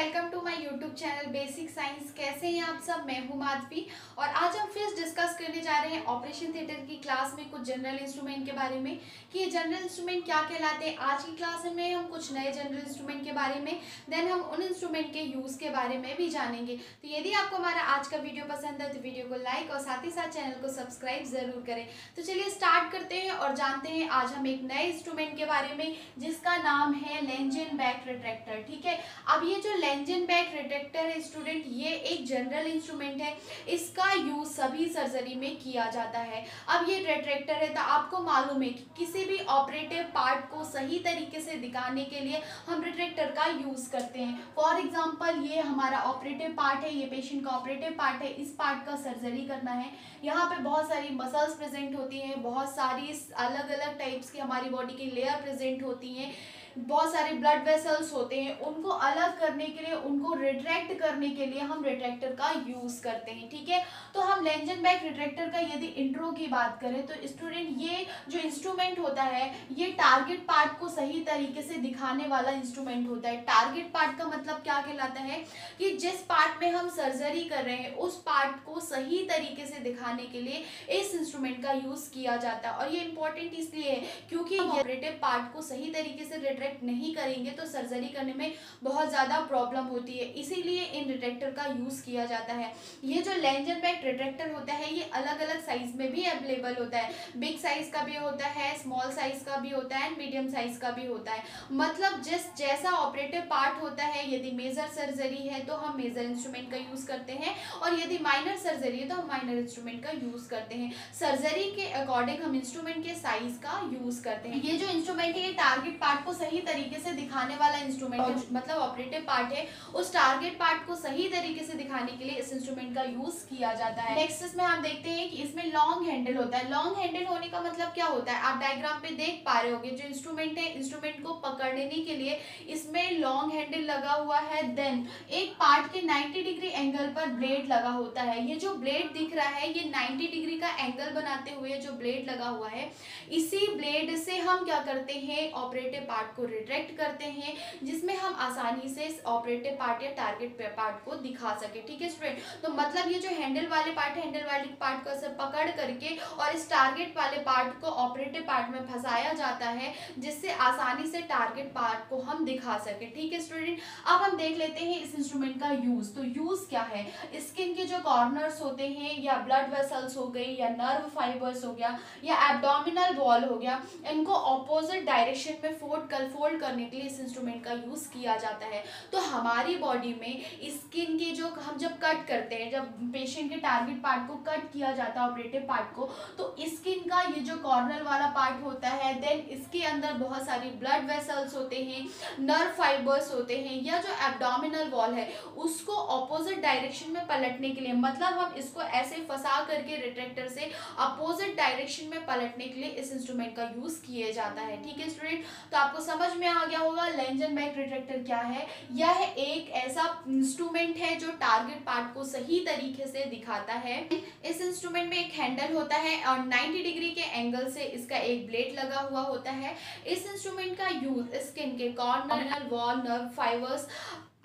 Welcome to my YouTube channel basic science. कैसे हैं आप सब? मैं हूं माधवी और आज हम फिर डिस्कस करने जा रहे हैं ऑपरेशन थिएटर की क्लास में कुछ जनरल इंस्ट्रूमेंट के बारे में कि ये जनरल इंस्ट्रूमेंट क्या कहलाते हैं। आज की क्लास में हम कुछ नए जनरल इंस्ट्रूमेंट के बारे में, देन हम उन इंस्ट्रूमेंट के यूज़ के बारे में भी जानेंगे। तो यदि आपको हमारा आज का वीडियो पसंद है तो वीडियो को लाइक और साथ ही साथ चैनल को सब्सक्राइब ज़रूर करें। तो चलिए स्टार्ट करते हैं और जानते हैं आज हम एक नए इंस्ट्रूमेंट के बारे में जिसका नाम है लेंजेनबैक रिट्रैक्टर। ठीक है, अब ये जो लेंजेनबैक रिट्रैक्टर है स्टूडेंट, ये एक जनरल इंस्ट्रूमेंट है। इसका यूज सभी सर्जरी में किया जाता है। अब ये रिट्रैक्टर है तो आपको मालूम है कि किसी भी ऑपरेटिव पार्ट को सही तरीके से दिखाने के लिए हम रिट्रैक्टर का यूज करते हैं। फॉर एग्जांपल ये हमारा ऑपरेटिव पार्ट है, ये पेशेंट का ऑपरेटिव पार्ट है, इस पार्ट का सर्जरी करना है। यहाँ पे बहुत सारी मसल्स प्रेजेंट होती हैं, बहुत सारी अलग अलग टाइप्स की हमारी बॉडी की लेयर प्रेजेंट होती हैं, बहुत सारे ब्लड वेसल्स होते हैं। उनको अलग करने के लिए, उनको रिट्रैक्ट करने के लिए हम रिट्रैक्टर का यूज करते हैं। ठीक है, तो हम लेंजेनबैक रिट्रैक्टर का यदि इंट्रो की बात करें तो स्टूडेंट ये जो इंस्ट्रूमेंट होता है ये टारगेट पार्ट को सही तरीके से दिखाने वाला इंस्ट्रूमेंट होता है। टारगेट पार्ट का मतलब क्या कहलाता है कि जिस पार्ट में हम सर्जरी कर रहे हैं उस पार्ट को सही तरीके से दिखाने के लिए इस इंस्ट्रूमेंट का यूज किया जाता है। और ये इंपॉर्टेंट इसलिए है क्योंकि ऑपरेटिव पार्ट को सही तरीके से रिट्रैक्ट नहीं करेंगे तो सर्जरी करने में बहुत ज़्यादा प्रॉब्लम होती है, इसीलिए इन रिट्रैक्टर का यूज़ किया जाता है। ये जो लेंजेनबैक रिट्रैक्टर होता है ये अलग अलग साइज में भी अवेलेबल होता है। बिग साइज का भी होता है, स्मॉल साइज का भी होता है, मीडियम साइज का भी होता है। मतलब जैसा ऑपरेटिव पार्ट होता है, यदि मेजर सर्जरी है तो हम मेजर इंस्ट्रूमेंट का यूज़ करते हैं और यदि माइनर सर्जरी है तो हम माइनर इंस्ट्रूमेंट का यूज़ करते हैं। सर्जरी के अकॉर्डिंग हम इंस्ट्रूमेंट के साइज का यूज़ करते हैं। ये जो इंस्ट्रूमेंट है ये टारगेट पार्ट को सही तरीके से दिखाने वाला इंस्ट्रूमेंट है, मतलब ऑपरेटिव पार्ट है, उस टारगेट पार्ट को सही तरीके से दिखाने के लिए इस इंस्ट्रूमेंट का यूज किया जाता है। नेक्स्ट इसमें हम देखते हैं कि इसमें लॉन्ग हैंडल होता है। लॉन्ग हैंडल होने का मतलब क्या होता है, आप डायग्राम पे देख पा रहे होगे। जो इंस्ट्रूमेंट है, इंस्ट्रूमेंट को पकड़ने के लिए इसमें लॉन्ग हैंडल लगा हुआ है। देन एक पार्ट के 90 डिग्री एंगल पर ब्लेड लगा होता है। ये जो ब्लेड दिख रहा है ये 90 डिग्री का एंगल बनाते हुए जो ब्लेड लगा हुआ है, इसी ब्लेड से हम क्या करते हैं, ऑपरेटिव पार्ट को रिट्रैक्ट करते हैं, जिसमें हम आसानी से इस ऑपरेटिव पार्ट या टारगेट पार्ट को दिखा सके। ठीक है स्टूडेंट, तो मतलब ये जो हैंडल वाले पार्ट है, हैंडल वाले पार्ट को ऐसे पकड़ करके और इस टारगेट वाले पार्ट को ऑपरेटिव पार्ट में फंसाया जाता है, जिससे आसानी से टारगेट पार्ट को हम दिखा सके। ठीक है स्टूडेंट, अब हम देख लेते हैं इस इंस्ट्रूमेंट का यूज। तो यूज क्या है, स्किन के जो कॉर्नर्स होते हैं या ब्लड वेसल्स हो गई या नर्व फाइबर्स हो गया या एब्डोमिनल वॉल हो गया, इनको ऑपोजिट डायरेक्शन में फोल्ड करने के लिए इस इंस्ट्रूमेंट का यूज किया जाता है। तो हमारी बॉडी में स्किन के जो हम जब कट करते हैं, जब पेशेंट के टारगेट पार्ट को कट किया जाता है, ऑपरेटिव पार्ट को, तो स्किन का ये जो कॉर्नर वाला पार्ट होता है, देन इसके अंदर बहुत सारी ब्लड वेसल्स होते हैं, नर्व फाइबर्स होते हैं, या जो एब्डोमिनल वॉल है उसको ऑपोजिट डायरेक्शन में पलटने के लिए, मतलब हम इसको ऐसे फंसा करके रिट्रैक्टर से अपोजिट डायरेक्शन में पलटने के लिए इस इंस्ट्रूमेंट का यूज किया जाता है। ठीक है स्टूडेंट, तो आपको समझ में आ गया होगा लेंजेनबैक रिट्रैक्टर क्या है। यह एक ऐसा इंस्ट्रूमेंट है जो टारगेट पार्ट को सही तरीके से दिखाता है। इस इंस्ट्रूमेंट में एक हैंडल होता है और 90 डिग्री के एंगल से इसका एक ब्लेड लगा हुआ होता है। इस इंस्ट्रूमेंट का यूज स्किन के कॉर्नर वॉल, नर्व फाइबर्स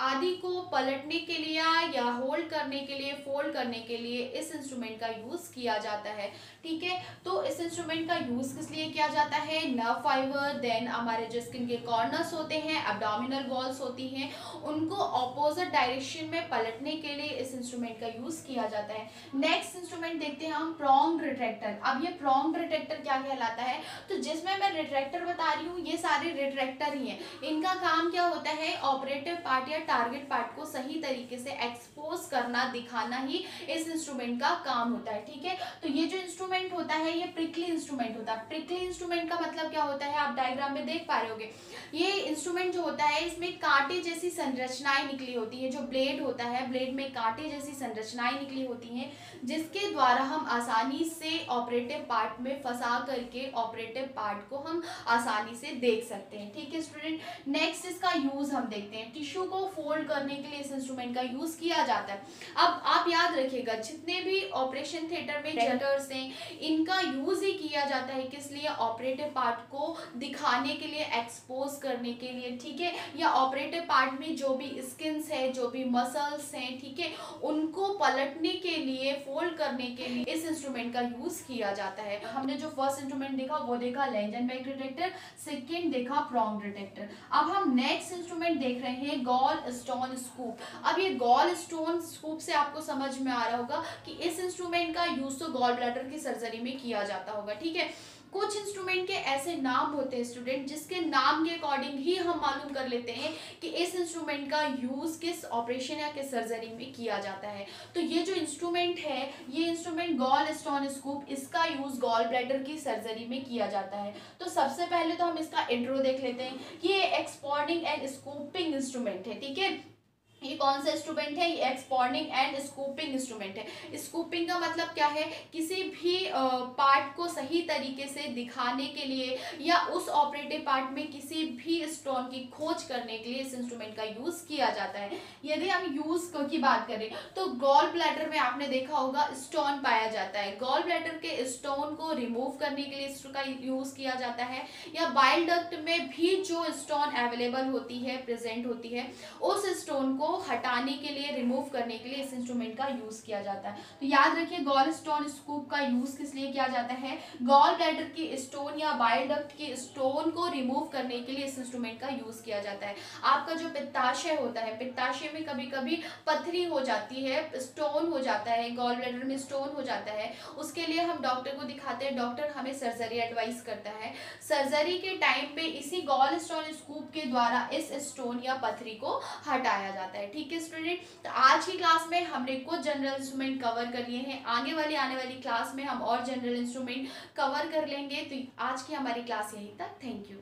आदि को पलटने के लिए या होल्ड करने के लिए, फोल्ड करने के लिए इस इंस्ट्रूमेंट का यूज किया जाता है। ठीक है, तो इस इंस्ट्रूमेंट का यूज किस लिए किया जाता है, नर्व फाइबर, देन हमारे जो स्किन के कॉर्नर्स होते हैं, एब्डोमिनल वॉल्स होती हैं, उनको ऑपोजिट डायरेक्शन में पलटने के लिए इस इंस्ट्रूमेंट का यूज किया जाता है। नेक्स्ट इंस्ट्रूमेंट देखते हैं हम, प्रोंग रिट्रैक्टर। अब ये प्रोंग रिट्रैक्टर क्या कहलाता है, तो जिसमें मैं रिट्रैक्टर बता रही हूँ ये सारे रिट्रैक्टर ही हैं। इनका काम क्या होता है, ऑपरेटिव पार्ट या टारगेट पार्ट को सही तरीके से एक्सपोज करना, दिखाना ही इस इंस्ट्रूमेंट का काम होता है। ठीक है, तो ये जो इंस्ट्रूमेंट होता है ये प्रिकली इंस्ट्रूमेंट होता है। प्रिकली इंस्ट्रूमेंट का मतलब क्या होता है, आप डायग्राम में देख पा रहे होगे। ये इंस्ट्रूमेंट जो होता है इसमें कांटे जैसी संरचनाएं निकली होती है। जो ब्लेड होता है, ब्लेड में कांटे जैसी संरचनाएं निकली होती हैं, जिसके द्वारा हम आसानी से ऑपरेटिव पार्ट में फंसा करके ऑपरेटिव पार्ट को हम आसानी से देख सकते हैं। ठीक है स्टूडेंट, नेक्स्ट इसका यूज हम देखते हैं। टिश्यू को फोल्ड करने के लिए इस इंस्ट्रूमेंट का यूज किया जाता है। अब आप याद रखिएगा, जितने भी ऑपरेशन थिएटर में जनरेटर्स हैं, इनका यूज ही किया जाता है किस लिए? ऑपरेटिव पार्ट को दिखाने के लिए, एक्सपोज करने के लिए, ठीक है, या ऑपरेटिव पार्ट में जो भी स्किन्स है, जो भी मसल्स हैं, ठीक है, उनको पलटने के लिए, फोल्ड करने के लिए इस इंस्ट्रूमेंट का यूज किया जाता है। हमने जो फर्स्ट इंस्ट्रूमेंट देखा वो देखा लेंजनबर्ग डिटेक्टर, सेकंड देखा प्रोंग डिटेक्टर। अब हम नेक्स्ट इंस्ट्रूमेंट देख रहे हैं गॉल स्टोन स्कूप। अब ये गॉल स्टोन स्कूप से आपको समझ में आ रहा होगा कि इस इंस्ट्रूमेंट का यूज तो गॉल ब्लैडर की सर्जरी में किया जाता होगा, ठीक है। कुछ इंस्ट्रूमेंट के ऐसे नाम होते हैं स्टूडेंट, जिसके नाम के अकॉर्डिंग ही हम मालूम कर लेते हैं कि इस इंस्ट्रूमेंट का यूज किस ऑपरेशन या किस सर्जरी में किया जाता है। तो ये जो इंस्ट्रूमेंट है, ये इंस्ट्रूमेंट गॉल स्टोन स्कूप, इसका यूज गॉल ब्लैडर की सर्जरी में किया जाता है। तो सबसे पहले तो हम इसका इंट्रो देख लेते हैं कि ये एक्सपोर्टिंग एंड स्कूपिंग इंस्ट्रूमेंट है, ठीक है। ये कौन सा इंस्ट्रूमेंट है? ये एक्सपोर्टिंग एंड स्कूपिंग इंस्ट्रूमेंट है। स्कूपिंग का मतलब क्या है? किसी भी पार्ट को सही तरीके से दिखाने के लिए या उस ऑपरेटिव पार्ट में किसी भी स्टोन की खोज करने के लिए इस इंस्ट्रूमेंट का यूज किया जाता है। यदि हम यूज की बात करें तो गॉल ब्लैडर में आपने देखा होगा स्टोन पाया जाता है, गॉल ब्लैडर के स्टोन को रिमूव करने के लिए इसका यूज किया जाता है, या बाइल डक्ट में भी जो स्टोन अवेलेबल होती है, प्रेजेंट होती है, उस स्टोन को हटाने के लिए, रिमूव करने के लिए इस इंस्ट्रूमेंट का यूज किया जाता है। तो याद रखिए, गॉल स्टोन स्कूप का यूज किस लिए किया जाता है? गॉल ब्लैडर की स्टोन या बाइल डक्ट की स्टोन को रिमूव करने के लिए इस इंस्ट्रूमेंट का यूज किया जाता है। आपका जो पित्ताशय होता है, पित्ताशय में कभी कभी पथरी हो जाती है, स्टोन हो जाता है, गॉल ब्लैडर में स्टोन हो जाता है, उसके लिए हम डॉक्टर को दिखाते हैं, डॉक्टर हमें सर्जरी एडवाइस करता है। सर्जरी के टाइम पे इसी गॉल स्टोन स्कूप के द्वारा इस स्टोन या पथरी को हटाया जाता है, ठीक है स्टूडेंट। तो आज की क्लास में हमने कुछ जनरल इंस्ट्रूमेंट कवर कर लिए हैं, आने वाली क्लास में हम और जनरल इंस्ट्रूमेंट कवर कर लेंगे। तो आज की हमारी क्लास यहीं तक। Thank you.